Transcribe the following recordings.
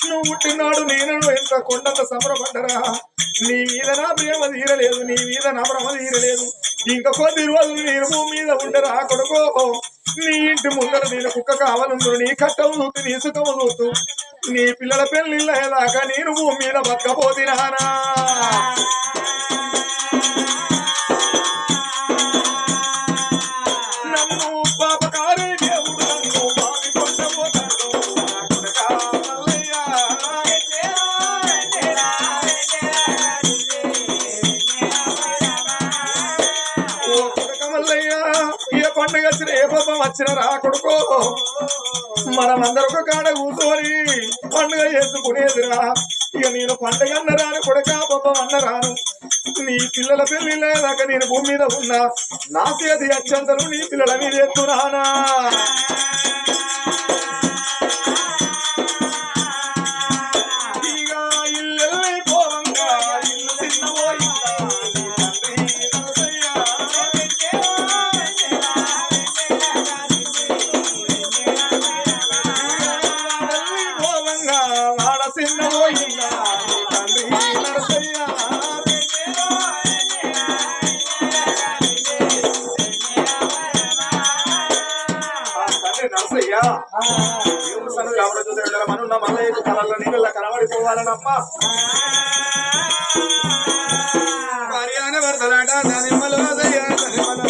నువ్వు పుట్టినాడు నేను ఎంత కొండంత సంబరపడ్డరా. నీ మీద నా ప్రేమ తీరలేదు, నీ మీద నా భ్రమ తీరలేదు. ఇంకా కొద్ది రోజులు నేను భూమి మీద ఉండరా కొడుకో. నీ ఇంటి ముందర నేను కుక్క కావాలందు, నీ కట్టవు చూస్తూ నీ సుఖము చూస్తూ నీ పిల్లల పెళ్ళిళ్ళదాకా నేను భూమి మీద బతకపోతినానా. నన్ను పాపకారే దేవుడు నన్ను బావి కొండపోతాడు పండుగ వచ్చిన ఏ పాపం వచ్చిన రా కొడుకో. మనమందరూ ఒక కాడ కూర్చొని పండుగ చేసుకునేదిరా. ఇక నేను పండుగ అన్నరాను కొడుక పాపం అన్నరాను. నీ పిల్లల పెళ్లి లేదాక నేను భూమి మీద ఉన్నా. నా చేతి అత్యంతలు నీ పిల్లల మీద ఎత్తురానా. ఇక ఇల్లు పోవంగా ఇల్లు తిన్నపోయిందా మనున్న మల్లయ్య కళల్లో నీళ్ళ కనబడిపోవాలనమ్మా. భార్యానే వరదలాట దానిమ్మలో దానిమ్మలో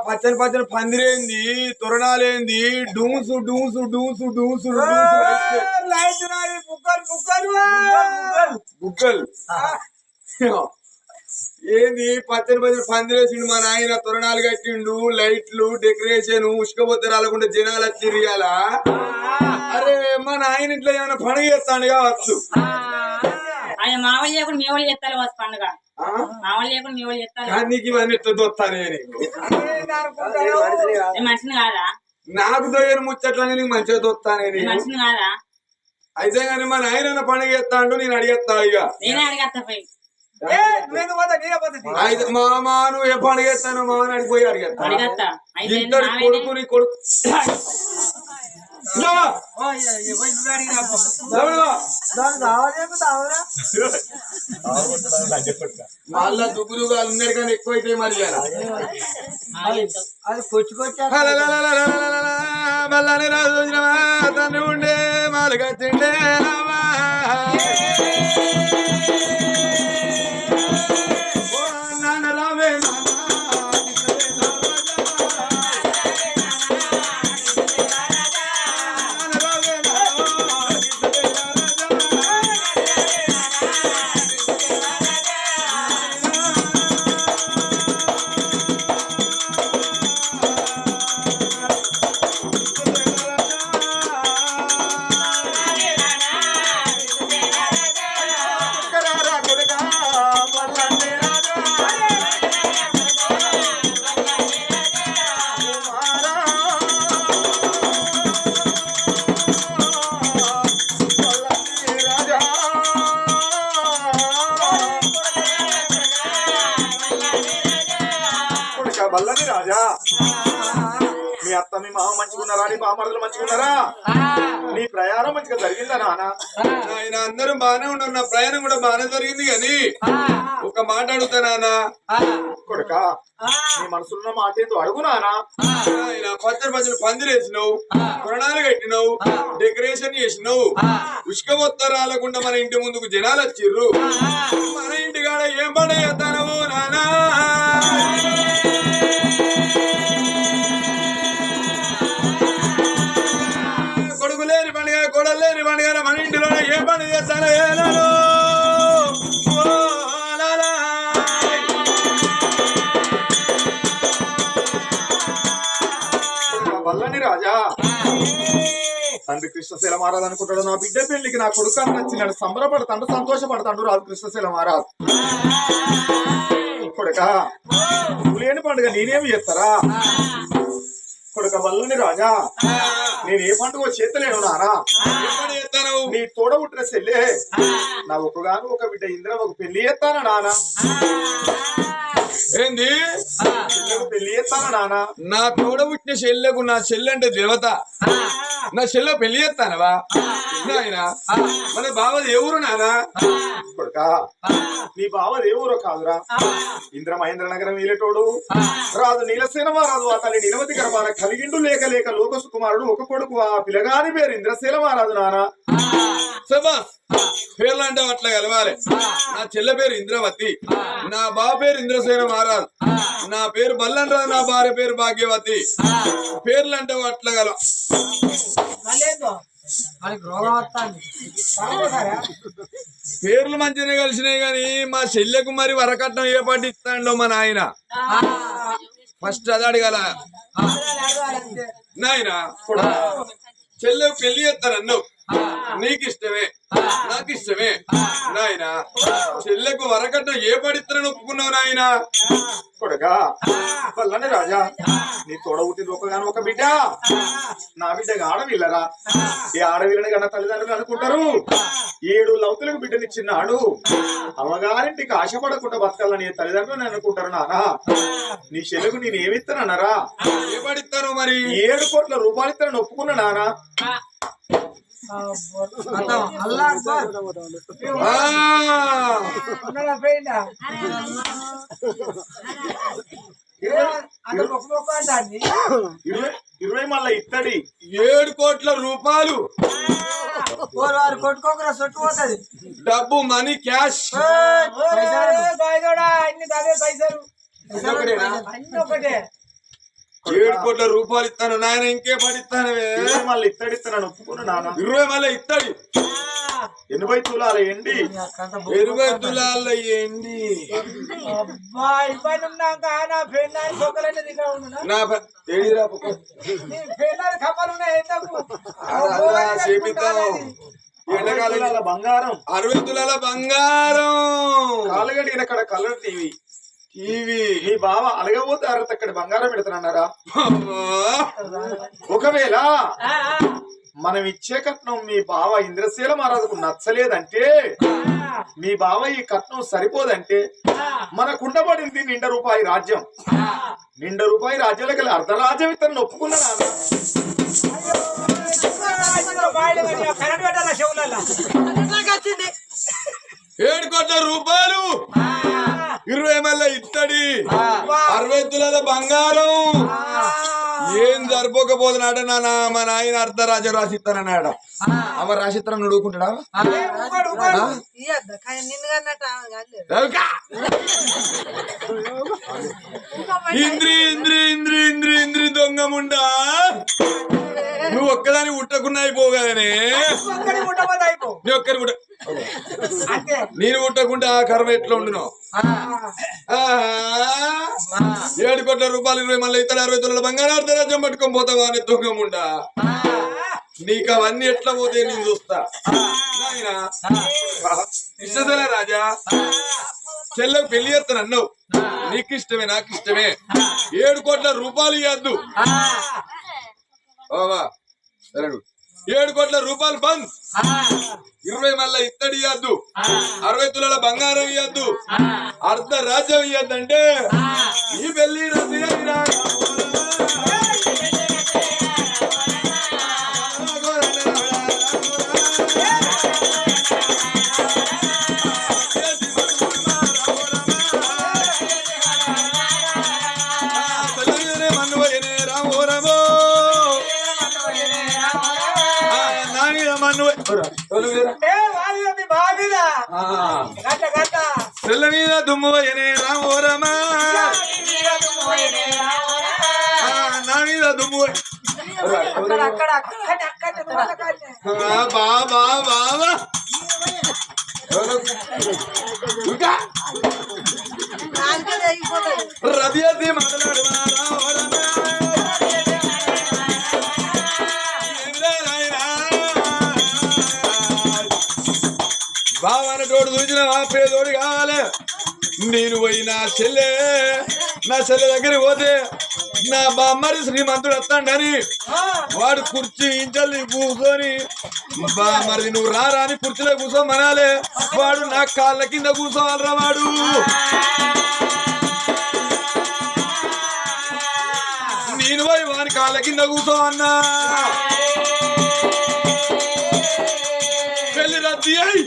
పచ్చని పచ్చని పందిరేంది, తొరణాలేంది, డూసు డూసు డూసు డూసు బుగ్గలు ఏంది పచ్చని పచ్చని పందిరేసిండు. మా నాయన తొరణాలు కట్టిండు, లైట్లు డెకరేషన్, ఉష్కపోతే రాలకుండా జనాలు వచ్చిరియాల. అరే మా నాయన ఇంట్లో ఏమైనా పండుగ చేస్తాను కావచ్చు. నీకు ఇవన్నీ ఎట్లా దొత్తానే నాకు దొయ్యను ముచ్చట్లని నీకు మంచిగా దొత్తానే. అయితే కానీ మా నాయన పండుగ చేస్తాడు, నేను అడిగేస్తా. ఇక మామా నువ్వు ఏ పండుగ చేస్తాను మామ అడిగిపోయి అడిగేస్తా. ఇద్దరు కొడుకు నీ కొడుకు మళ్ళా దుగ్గులుగా అందరికన్నా ఎక్కువైతే మరి మళ్ళీ రాజు తను ఉండే మాలుగా తిండే బల్లని రాజా మీ అత్త మీ మామ మంచిగున్నారా నీ బామర్దులు మంచిగున్నారా నీ ప్రయాణం మంచిగా జరిగిందా నాన్న ఆయన అందరూ బాగానే ఉన్నారు నా ప్రయాణం కూడా బాగానే జరిగింది కానీ ఒక మాట అడుగుతా నాన్న కొడుక నీ మనసులో మాట ఏందో అడుగు నాన్న ఆయన పచ్చడి పందిరి వేసినావు పురణాలు కట్టినావు డెకరేషన్ చేసినావు ఉష్క మొత్తం రాలకుండా మన ఇంటి ముందుకు జనాలు వచ్చిర్రు మన ఇంటి కాడ ఏం పడ చేస్తానవు నానా కొడుకు లేని పండుగ కొడలు లేని పండుగ మన ఇంటిలోనే ఏం పండుగ చేస్తాను బల్లని రాజా తండ్రి కృష్ణశైల మహారాజ్ అనుకుంటాడు నా బిడ్డ పెళ్లికి నా కొడుకు అని నచ్చినాడు సంబరపడతాడు సంతోషపడతాడు రాజు కృష్ణశైల మహారాజ్ కొడుక లేని పండుగ నేనేమి చేస్తారా కొడుక బల్లని రాజా నేను ఏ పండుగ చేతలేను నానా నీ తోడ పుట్టిన చెల్లె నా ఒకగాను ఒక బిడ్డ ఇంద్ర ఒక పెళ్లి చేస్తానా నానా ఏంది పెళ్లి చేస్తానా నానా నా తోడ పుట్టిన చెల్లెకు నా చెల్లె అంటే దేవత నా చెల్లె పెళ్లి చేస్తానవా ఆయన మన బావది ఎవరు నానా కొడుక నీ బావది ఎవరో కాదురా ఇంద్ర మహేంద్ర నగరం వీలేటోడు రాజు నీలసేన మహారాజు ఆ తల్లి నిలవతి గర్భాన కలిగిండు లేక లేక లోక సుకుమారుడు ఒక కొడుకు ఆ పిలగాని పేరు ఇంద్రశీల మహారాజు నానా సబాస్ పేర్లు అంటే అట్లా కలవాలి నా చెల్లె పేరు ఇంద్రవతి నా బావ పేరు ఇంద్రసేన మహారాజ్ నా పేరు బల్లంరాజు నా భార్య పేరు భాగ్యవతి పేర్లు అంటే అట్లా కలవ పేర్లు మంచిగానే కలిసినాయి గాని మా చెల్లెకు మరి వరకట్నం ఏ పాటి ఇస్తాడో మా నాయన ఫస్ట్ అది అడగాల నాయన చెల్లెకు పెళ్లి చేస్తానన్నావు నీకు ఇష్టమే నాకు ఇష్టమే నాయన చెల్లెకు వరకట్నం ఏ పడిస్తారని ఒప్పుకున్నావు నాయన కొడుకా వల్లని రాజా నీ తోడ పుట్టింది ఒకగాను ఒక బిడ్డ నా బిడ్డగా ఆడవిల్లరా ఈ ఆడవిల్లని కన్నా తల్లిదండ్రులు అనుకుంటారు 7 లౌతులకు బిడ్డనిచ్చిన్నాడు అమ్మగారింటికి ఆశపడకుండా బతకాలని తల్లిదండ్రులు అనుకుంటారు నానా నీ చెల్లెకు నేను ఏమిస్తానన్నారా ఏ పడిస్తారో మరి 7 కోట్ల రూపాయలు ఇస్తానని ఒప్పుకున్నా నానా ఇరవై మళ్ళా ఇత్తడి 7 కోట్ల రూపాయలు కొట్టుకోకరా చుట్టూ పోతుంది డబ్బు మనీ క్యాష్ అన్ని ఒకటే 7 కోట్ల రూపాయలు ఇస్తాను నాయన ఇంకే పడిస్తానవే మళ్ళీ ఇత్తడి ఇస్తానని ఒప్పుకున్నా నాన్న 20 మళ్ళీ ఇత్తడి 80 తులాల ఎండి 20 తులాల ఏంటి నా ఎండకాల బంగారం 60 తులాల బంగారం కాలుగడిగిన అక్కడ కలర్ టీవీ నీ బావ అలగబోతే అరవై అక్కడ బంగారం పెడతానన్నారా ఒకవేళ మనం ఇచ్చే కట్నం మీ బావ ఇంద్రశీల మహారాజుకు నచ్చలేదంటే మీ బావ ఈ కట్నం సరిపోదంటే మన కుండబడింది ₹1,000 రాజ్యం ₹1,000 రాజ్యాలకు అర్ధరాజ్యం ఇతను ఒప్పుకున్నారా ఏడు కోట్ల రూపాయలు 20 మళ్ళీ ఇత్తడి 60 తులాల బంగారం ఏం సరిపోకపోతున్నాడ నాన్న మా నాయన అర్ధరాజ్యం రాసిస్తానన్నాడ అవ రాసిస్తాను నుడుకుంటాడా ఇంద్రి ఇంద్రి ఇంద్రి ఇంద్రి ఇంద్రి దొంగముండా నువ్వు ఒక్కదాని ఉట్టకున్నా అయిపోగానే నీ ఒక్కరి పుట్ట నేను పుట్టకుండా కర్మ ఎట్లా ఉండును 7 కోట్ల రూపాయలు 20 మళ్ళీ ఇతర 60 తులాల బంగారం అర్ధరాజ్యం పట్టుకొని పోతావా అని దొంగముండా నీకు అవన్నీ ఎట్లా పోతే నేను చూస్తా నాయనా ఇష్టదేనా రాజా చెల్లెకు పెళ్లి చేస్తాను అన్నావు నీకు ఇష్టమే నాకు ఇష్టమే 7 కోట్ల రూపాయలు ఇవ్వద్దు బాబా 7 కోట్ల రూపాయలు బంద్ 20 మళ్ళా ఇత్తడి ఇయ్యద్దు 60 తులాల బంగారం ఇయ్యద్దు అర్ధ రాజ్యం ఇయ్యద్దంటే ఈ పెళ్లి రద్దు అయినా తెల్ల మీద దుమ్ము పోయనే రామోరమా నా మీద దుమ్ము బాబా బాబా రది అది మాట్లాడు బావన తోడు చూసిన పేదోడు కావాలి నేను పోయి నా చెల్లె దగ్గరికి పోతే నా బామ్మరి శ్రీమంతుడు వస్తాడని వాడు కుర్చీ ఇంచల్ని కూర్చొని బామ్మరి నువ్వు రారా అని కుర్చీలో కూర్చోమనాలే వాడు నా కాళ్ళ కింద కూర్చోవాలరా వాడు నేను పోయి వాని కాళ్ళ కింద కూర్చోమన్నా పెళ్లి రద్దు అయి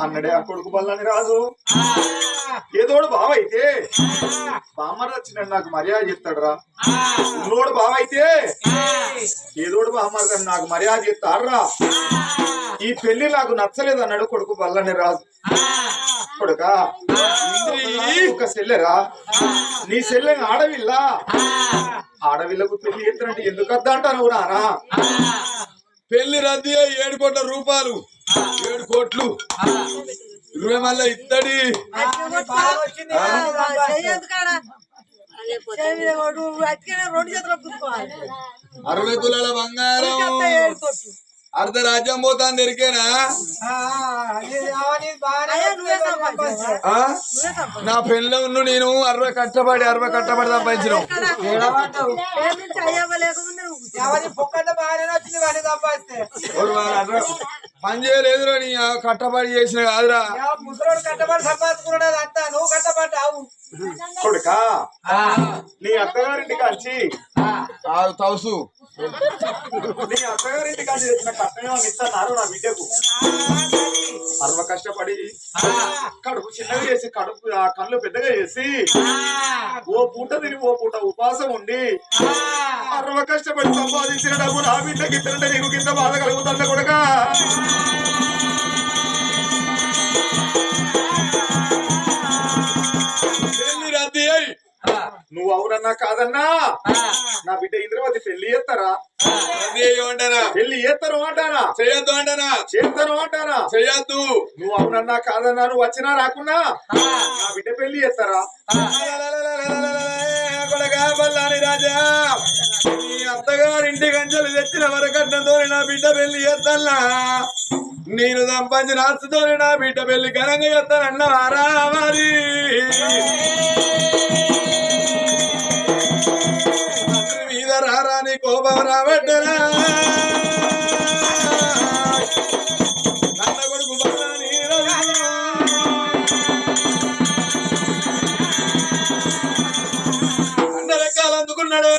అన్నడే ఆ కొడుకు బల్లని రాజు ఏదోడు బావైతే బామ్మర్ వచ్చినాడు నాకు మర్యాద చెప్తాడురా ఉన్నోడు బావైతే ఏదోడు బామ్మర్ నాకు మర్యాద చెప్తాడురా ఈ పెళ్లి నాకు నచ్చలేదు అన్నాడు కొడుకు బల్లని రాజు కొడుక ఒక సెల్లెరా నీ సెల్లె ఆడవిల్లకు పెళ్లి ఎత్తానంటే ఎందుకు వద్దా అంటాను రానా పెళ్లి రద్దీ 7 కోట్ల రూపాయలు 7 కోట్లు 20 మళ్ళా ఇత్తడి 60 తులాల బంగారం అర్ధ రాజ్యం పోతాను దొరికేనా నా పెళ్ళి ఉండు నేను 60 కట్టబడి సంపాదించిన పని చేయలేదు నీ కట్టబడి చేసిన కాదురా ముసలోడు కట్టబడి సంపాదించుకున్నాడు అంతా నువ్వు కట్టబడ్డావు కొడుకా నీ అత్తగారింటి కాల్చి తౌసు నీ అత్తగారింటి కాల్చి తెచ్చిన కట్టమేమో ఇస్తున్నారు నా బిడ్డకు కష్టపడి కడుపు చిన్నగా చేసి కళ్ళు పెద్దగా చేసి ఓ పూట తిని ఓ పూట ఉపాసం ఉండి కష్టపడి సంపాదించిన డబ్బు నా బిడ్డకి ఇద్దరంటే నీకు కింద బాధ కలుగుతుంది కొడుకా నువ్వు అవునన్నా కాదన్నా నా బిడ్డ ఇంద్రవతి పెళ్లి చేస్తారా పెళ్లి చేస్తారు అంటానా చేయొద్దు అంటానా చేస్తాను అంటానా చేయొద్దు నువ్వు అవునన్నా కాదన్నా నువ్వు వచ్చినా రాకున్నా నా బిడ్డ పెళ్లి చేస్తారా బల్లాని రాజా నీ అత్తగారింటి గంజలు తెచ్చిన వరకట్నంతో నా బిడ్డ పెళ్లి చేస్తానా నేను సంపాదించిన ఆస్తితో నా బిడ్డ పెళ్లి ఘనంగా చేస్తానన్న వారావారి మీద రారాని కోపం రాబట్టరా నన్న కొడుకు బల్లాని అన్న రకాలు అందుకున్నాడు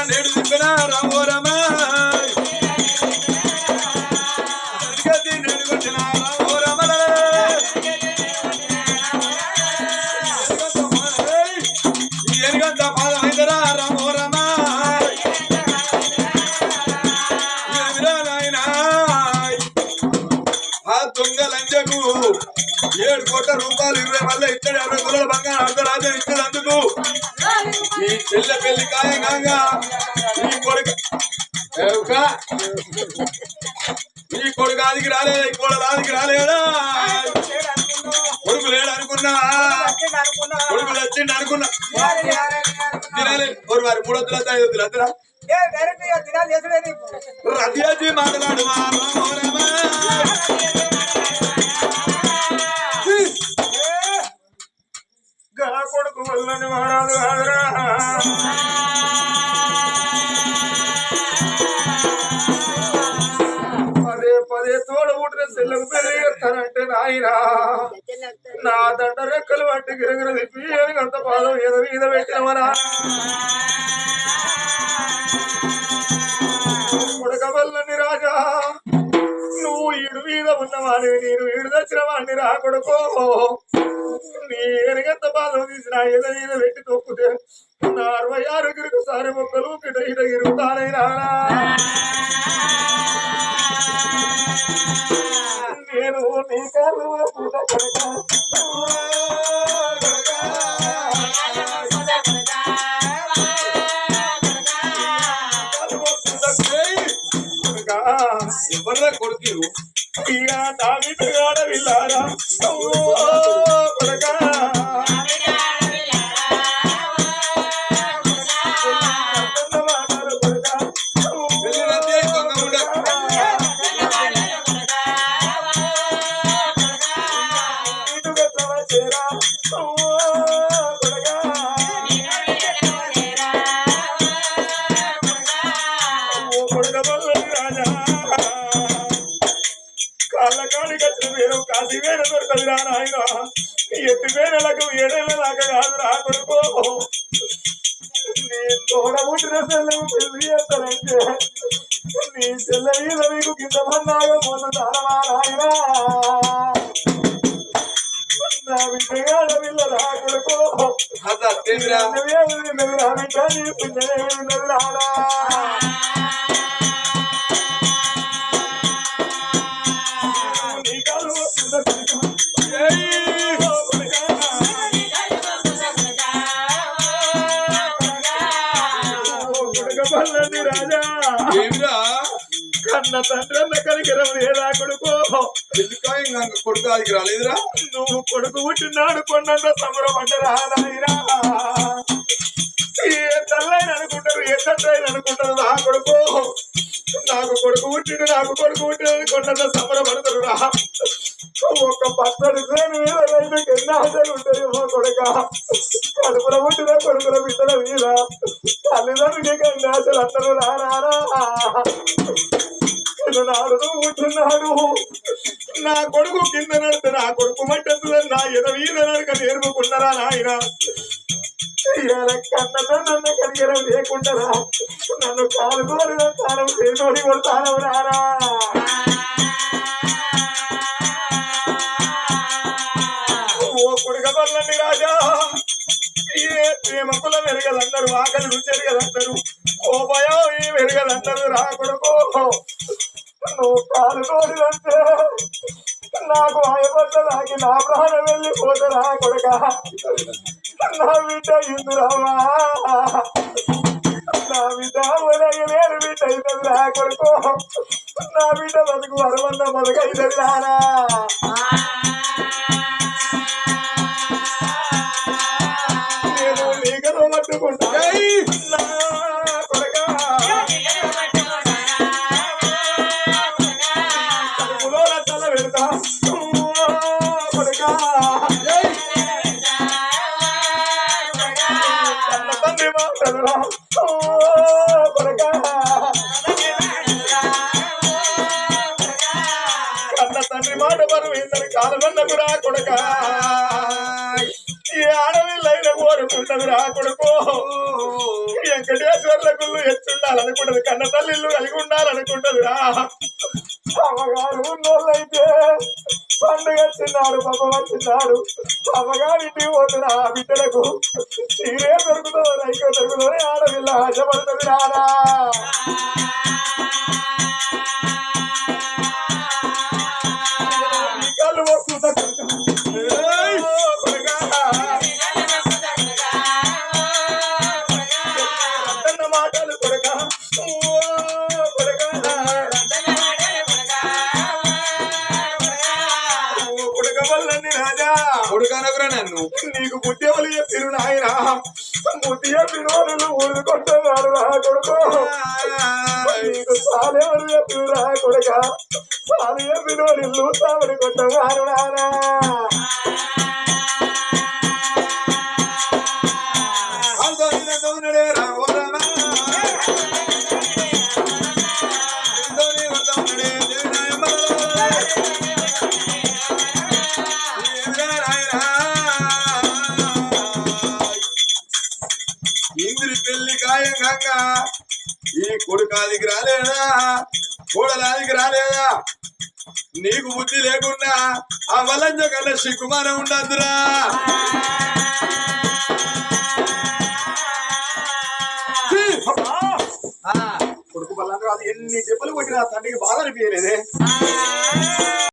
నేడు దింపిన రామోరమా దొంగలంజకు 7 కోట్ల రూపాయలు 20 మళ్ళీ ఇచ్చాడు 60 తులాల బంగారం అర్ధరాజ్యం ఇచ్చినందుకు ఈ చెల్లె పెళ్లి ఖాయంగా ఈ కొడుకు ఆదికి రాలేదా ఈ కోడ ఆదికి రాలేదా కొడుకు లేడు అనుకున్నా కొడుకు వచ్చిండు అనుకున్నా తినాలి వారి 3 వద్దుల 5 వద్దులు అద్దరా రద్యాజీ మాట్లాడు నాయనా నా దండ రెక్కలు పట్టి గిరగిర తిప్పి అంత పాదం ఏదో మీద పెట్టినవనా కొడకవల్లని రాజా నువ్వు ఈడు మీద ఉన్నవాడి నేను ఈడు తెచ్చిన వాడిని రా కొడుకో నీ ఎనగంత పాదం తీసిన ఏదో మీద పెట్టి తొక్కుతే నా 66 గిరికి సారి మొక్కలు గిట ఇట గిరుగుతానైనా నేను నీ కాలు ఎవర్రా కొడుకు ఇక నా బిడ్డగాడ విల్లారా కొడకా కాళ్ళకాడి కట్టిన వేరు కాసి వేర దొరకదురా నాయన ఎత్తి వేరలకు ఏడేళ్ళ దాకా కాదు రా కొడుకో నీ తోడబుట్టిన సెల్లవు పెళ్లి చేస్తానంటే నీ చెల్ల మీద నీకు కింద మన్నాగా పోతుందారమా నాయన నా బిడ్డగా పిల్ల రా కొడుకో రాడా రాజా కన్న తండ్రి అన్న కనికరం లేదా కొడుకో కొడుకు ఆదికి రాలేదురా నువ్వు కొడుకు పుట్టినాడు కొన్నంత సంబరపడ్డరా నాయనా ఏ తల్లైన అనుకుంటారు ఏ తండ్రి అనుకుంటారు నా కొడుకు నాకు కొడుకు పుట్టిండు నాకు కొడుకు పుట్టినని కొన్నంత సంబరపడతారు రా ఒక్క పచ్చడి శ్రేణి మీద రైతుకి ఎన్ని ఆశలు ఉంటాయి మా కొడుక కడుపుల పుట్టిన కొడుకుల బిడ్డల మీద తల్లిదండ్రులకి ఎన్ని ఆశలు అందరూ రారా నాడు పుట్టినాడు నా కొడుకు కింద నడితే నా కొడుకు మట్టెత్తుదని నా ఎద మీద నడక నేర్పుకున్నారా నాయన కన్నతో నన్ను కనికరం లేకుండా నన్ను కాలుకోరు తానం చేతోడి కొడతాను రారా ఓ కొడుక పనులండి రాజా ఏ ప్రేమ కుల మెరగదంటారు ఆకలి రుచి ఎరగదంటారు కోపయో ఏ మెరగదంటారు రా కొడుకో నువ్వు కాలుకోడిదంటే నాకు భయపడ్డదాకి నా ప్రాణం వెళ్ళిపోతారా కొడుక నా బిడ్డ ఇందురామా నా బిడ్డ ఒలగలేరు బిడ్డ అవుతుంది రా కొడుకో నా బిడ్డ బతుకు వరవన్న బతుకైతుంది రారా నేను నీకతో పట్టుకుంటా నా కొడుక కడుపులో తల పెడతా కొడుక తండ్రి మాటరా కొడుక కన్న తండ్రి మాట బరువు ఇందరి కాలమన్నకు రా కొడుక ఏ ఆడవిల్లైన కోరుకుంటది రా కొడుకో వెంకటేశ్వర్ల గుళ్ళు ఎత్తుండాలనుకుంటది కన్న తల్లిళ్ళు కలిగి ఉండాలనుకుంటది రా అమ్మగారు ఉన్నోళ్ళైతే పండుగ వచ్చినాడు పాప వచ్చినాడు అమ్మగారింటికి పోతున్నా బిడ్డలకు తీరే దొరుకుతుందో రైకో దొరుకుతుందో ఆడవిల్ల ఆశపడుతుంది రారా కళ్ళు వస్తుందా మాటలు కొడక కొడక వల్లండి రాజా కొడుకనగురా నన్ను నీకు బుద్ధి ఎవరు చెప్పిరు నాయన బుద్ధి చెప్పిన వాళ్ళు ఊరుకుంటున్నారు రా కొడుకు నీకు సాలెవరు చెప్పిరు రా కొడుక సాలు చెప్పిన వాళ్ళు సావడి కొట్టవారు నానా భయంగా ఈ కొడుకాదికి రాలేదా కోడలాదికి రాలేదా నీకు బుద్ధి లేకుండా ఆ వలంజ కన్నా సిక్కుమానం ఉండద్దురా కొడుకు బల్లంగా ఎన్ని దెబ్బలు కొట్టినా తండ్రికి బాధ అనిపించలేదే